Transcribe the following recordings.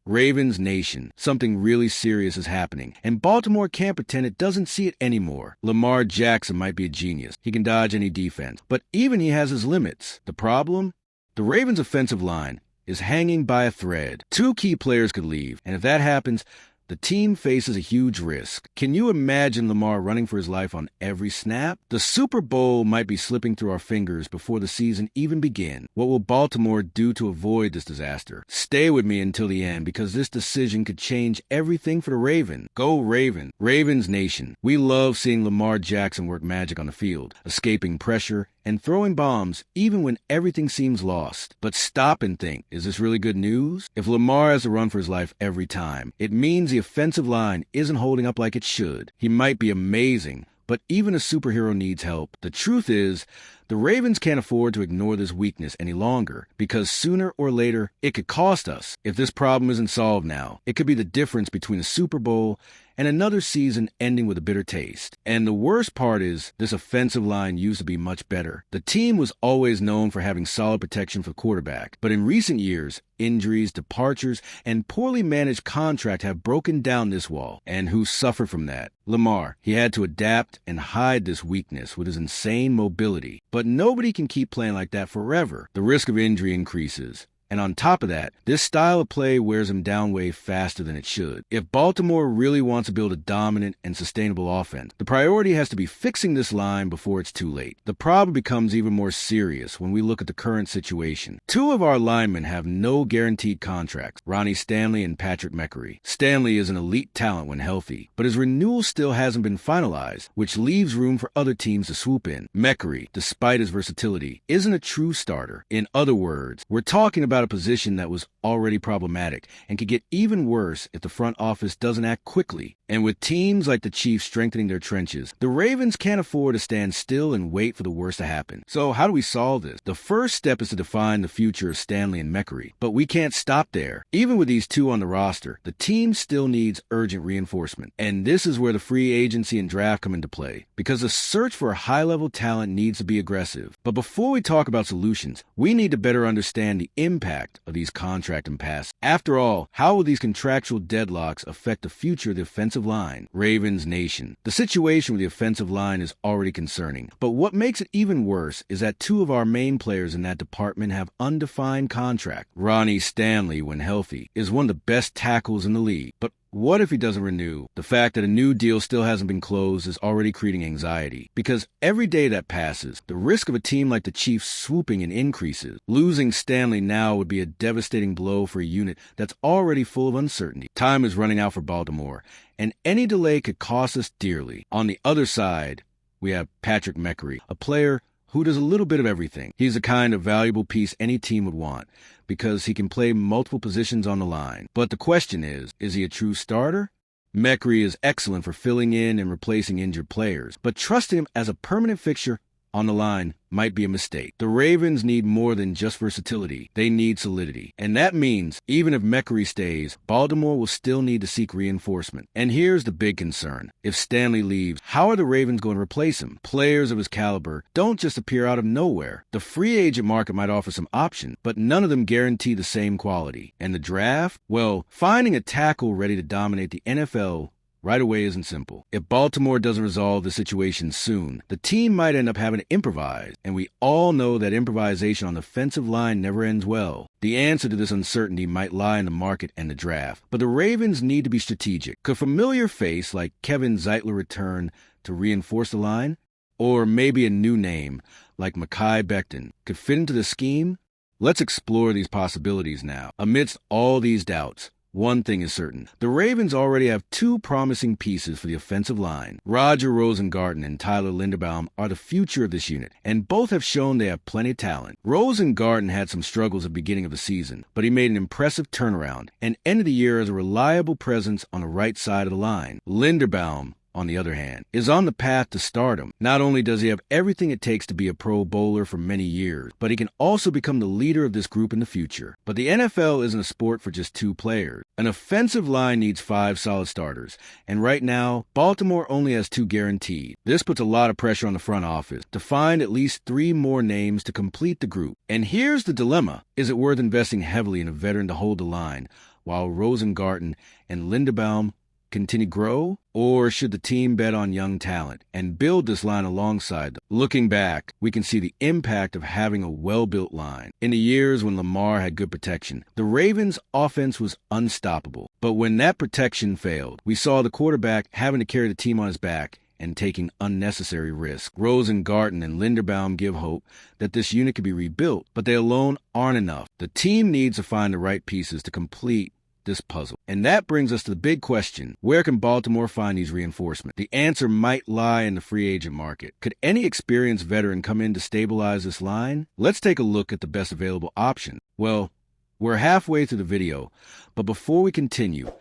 Ravens Nation, something really serious is happening, and Baltimore can't pretend it doesn't see it anymore. Lamar Jackson might be a genius. He can dodge any defense, but even he has his limits. The problem? The Ravens' offensive line is hanging by a thread. Two key players could leave, and if that happens, the team faces a huge risk. Can you imagine Lamar running for his life on every snap? The Super Bowl might be slipping through our fingers before the season even begins. What will Baltimore do to avoid this disaster? Stay with me until the end, because this decision could change everything for the Ravens. Go Raven. Ravens Nation. We love seeing Lamar Jackson work magic on the field, escaping pressure and throwing bombs even when everything seems lost. But stop and think, is this really good news? If Lamar has to run for his life every time, it means the offensive line isn't holding up like it should. He might be amazing, but even a superhero needs help. The truth is, the Ravens can't afford to ignore this weakness any longer, because sooner or later, it could cost us. If this problem isn't solved now, it could be the difference between a Super Bowl and another season ending with a bitter taste. And the worst part is, this offensive line used to be much better. The team was always known for having solid protection for the quarterback, but in recent years, injuries, departures, and poorly managed contract have broken down this wall. And who suffered from that? Lamar. He had to adapt and hide this weakness with his insane mobility. But nobody can keep playing like that forever. The risk of injury increases. And on top of that, this style of play wears him down way faster than it should. If Baltimore really wants to build a dominant and sustainable offense, the priority has to be fixing this line before it's too late. The problem becomes even more serious when we look at the current situation. Two of our linemen have no guaranteed contracts, Ronnie Stanley and Patrick Meckery. Stanley is an elite talent when healthy, but his renewal still hasn't been finalized, which leaves room for other teams to swoop in. Meckery, despite his versatility, isn't a true starter. In other words, we're talking about a position that was already problematic and could get even worse if the front office doesn't act quickly. And with teams like the Chiefs strengthening their trenches, the Ravens can't afford to stand still and wait for the worst to happen. So how do we solve this? The first step is to define the future of Stanley and Meckery, but we can't stop there. Even with these two on the roster, the team still needs urgent reinforcement. And this is where the free agency and draft come into play, because the search for a high-level talent needs to be aggressive. But before we talk about solutions, we need to better understand the impact of these contract impasses. After all, how will these contractual deadlocks affect the future of the offensive line? Ravens Nation. The situation with the offensive line is already concerning, but what makes it even worse is that two of our main players in that department have undefined contracts. Ronnie Stanley, when healthy, is one of the best tackles in the league, but what if he doesn't renew? The fact that a new deal still hasn't been closed is already creating anxiety, because every day that passes, the risk of a team like the Chiefs swooping in increases. Losing Stanley now would be a devastating blow for a unit that's already full of uncertainty. Time is running out for Baltimore, and any delay could cost us dearly. On the other side, we have Patrick Meckery, a player who does a little bit of everything. He's the kind of valuable piece any team would want, because he can play multiple positions on the line. But the question is he a true starter? Meckery is excellent for filling in and replacing injured players, but trusting him as a permanent fixture on the line might be a mistake. The Ravens need more than just versatility. They need solidity. And that means, even if Meckery stays, Baltimore will still need to seek reinforcement. And here's the big concern. If Stanley leaves, how are the Ravens going to replace him? Players of his caliber don't just appear out of nowhere. The free agent market might offer some options, but none of them guarantee the same quality. And the draft? Well, finding a tackle ready to dominate the NFL right away isn't simple. If Baltimore doesn't resolve the situation soon, the team might end up having to improvise, and we all know that improvisation on the offensive line never ends well. The answer to this uncertainty might lie in the market and the draft, but the Ravens need to be strategic. Could a familiar face like Kevin Zeitler return to reinforce the line? Or maybe a new name like Mekhi Becton could fit into the scheme? Let's explore these possibilities now. Amidst all these doubts, one thing is certain. The Ravens already have two promising pieces for the offensive line. Roger Rosengarten and Tyler Linderbaum are the future of this unit, and both have shown they have plenty of talent. Rosengarten had some struggles at the beginning of the season, but he made an impressive turnaround and ended the year as a reliable presence on the right side of the line. Linderbaum, on the other hand, is on the path to stardom. Not only does he have everything it takes to be a Pro Bowler for many years, but he can also become the leader of this group in the future. But the NFL isn't a sport for just two players. An offensive line needs 5 solid starters, and right now, Baltimore only has 2 guaranteed. This puts a lot of pressure on the front office to find at least 3 more names to complete the group. And here's the dilemma. Is it worth investing heavily in a veteran to hold the line, while Rosengarten and Linderbaum continue to grow? Or should the team bet on young talent and build this line alongside them? Looking back, we can see the impact of having a well-built line. In the years when Lamar had good protection, the Ravens' offense was unstoppable. But when that protection failed, we saw the quarterback having to carry the team on his back and taking unnecessary risks. Rosengarten and Linderbaum give hope that this unit could be rebuilt, but they alone aren't enough. The team needs to find the right pieces to complete this puzzle. And that brings us to the big question: where can Baltimore find these reinforcements? The answer might lie in the free agent market. Could any experienced veteran come in to stabilize this line? Let's take a look at the best available option. Well, we're halfway through the video, but before we continue,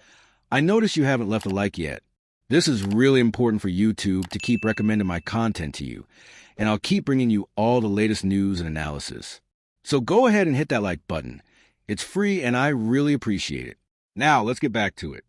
I notice you haven't left a like yet. This is really important for YouTube to keep recommending my content to you, and I'll keep bringing you all the latest news and analysis. So go ahead and hit that like button. It's free and I really appreciate it. Now, let's get back to it.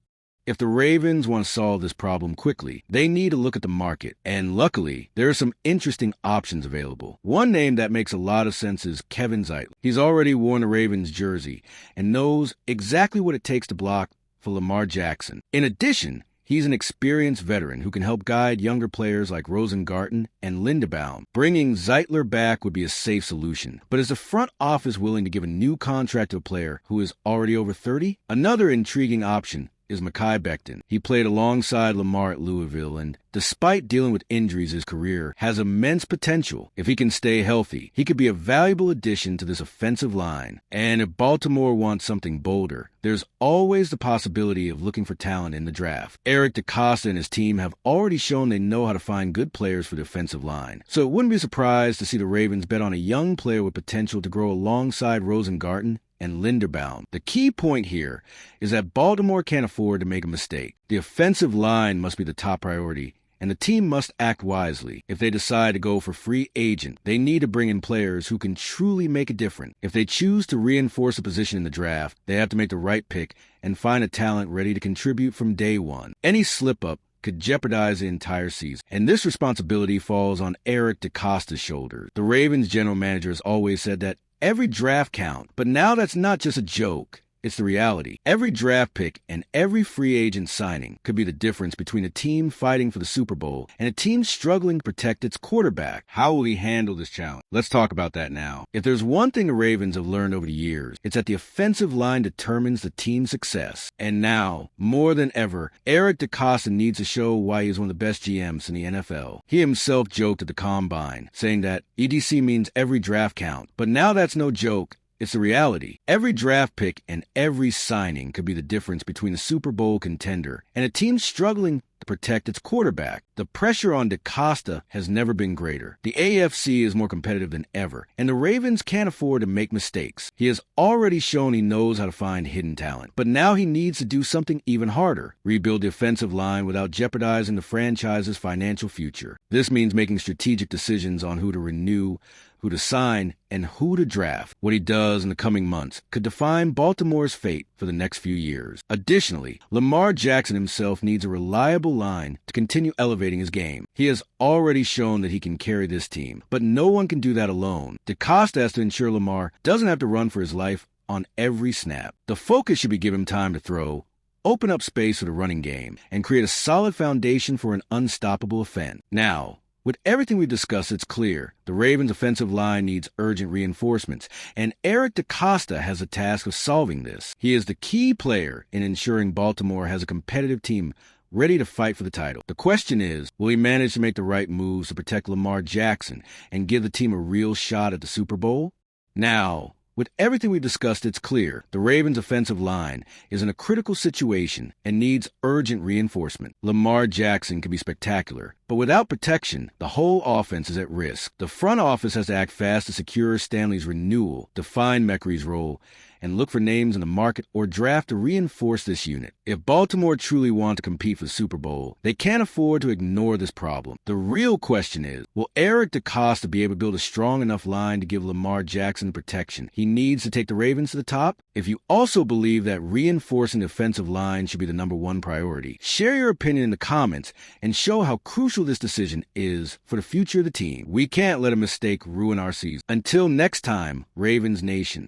If the Ravens want to solve this problem quickly, they need to look at the market, and luckily, there are some interesting options available. One name that makes a lot of sense is Kevin Zeitler. He's already worn a Ravens jersey and knows exactly what it takes to block for Lamar Jackson. In addition, he's an experienced veteran who can help guide younger players like Rosengarten and Linderbaum. Bringing Zeitler back would be a safe solution. But is the front office willing to give a new contract to a player who is already over 30? Another intriguing option is Mekhi Becton. He played alongside Lamar at Louisville and, despite dealing with injuries his career, has immense potential. If he can stay healthy, he could be a valuable addition to this offensive line. And if Baltimore wants something bolder, there's always the possibility of looking for talent in the draft. Eric DeCosta and his team have already shown they know how to find good players for the offensive line. So it wouldn't be surprised to see the Ravens bet on a young player with potential to grow alongside Rosengarten and Linderbaum. The key point here is that Baltimore can't afford to make a mistake. The offensive line must be the top priority, and the team must act wisely. If they decide to go for free agent, they need to bring in players who can truly make a difference. If they choose to reinforce a position in the draft, they have to make the right pick and find a talent ready to contribute from day one. Any slip-up could jeopardize the entire season, and this responsibility falls on Eric DeCosta's shoulders. The Ravens general manager has always said that every draft counts, but now that's not just a joke. It's the reality. Every draft pick and every free agent signing could be the difference between a team fighting for the Super Bowl and a team struggling to protect its quarterback. How will he handle this challenge? Let's talk about that now. If there's one thing the Ravens have learned over the years, it's that the offensive line determines the team's success. And now, more than ever, Eric DeCosta needs to show why he is one of the best GMs in the NFL. He himself joked at the Combine, saying that EDC means every draft count. But now that's no joke. It's the reality. Every draft pick and every signing could be the difference between a Super Bowl contender and a team struggling to protect its quarterback. The pressure on DeCosta has never been greater. The AFC is more competitive than ever, and the Ravens can't afford to make mistakes. He has already shown he knows how to find hidden talent, but now he needs to do something even harder: rebuild the offensive line without jeopardizing the franchise's financial future. This means making strategic decisions on who to renew, who to sign, and who to draft. What he does in the coming months could define Baltimore's fate for the next few years. Additionally, Lamar Jackson himself needs a reliable line to continue elevating his game. He has already shown that he can carry this team, but no one can do that alone. DeCosta has to ensure Lamar doesn't have to run for his life on every snap. The focus should be give him time to throw, open up space for the running game, and create a solid foundation for an unstoppable offense. Now, with everything we've discussed, it's clear the Ravens' offensive line needs urgent reinforcements, and Eric DeCosta has the task of solving this. He is the key player in ensuring Baltimore has a competitive team ready to fight for the title. The question is, will he manage to make the right moves to protect Lamar Jackson and give the team a real shot at the Super Bowl? Now, with everything we've discussed, it's clear the Ravens' offensive line is in a critical situation and needs urgent reinforcement. Lamar Jackson can be spectacular, but without protection, the whole offense is at risk. The front office has to act fast to secure Stanley's renewal, define Mekri's role, and look for names in the market or draft to reinforce this unit. If Baltimore truly want to compete for the Super Bowl, they can't afford to ignore this problem. The real question is, will Eric DeCosta be able to build a strong enough line to give Lamar Jackson the protection he needs to take the Ravens to the top? If you also believe that reinforcing the offensive line should be the #1 priority, share your opinion in the comments and show how crucial this decision is for the future of the team. We can't let a mistake ruin our season. Until next time, Ravens Nation.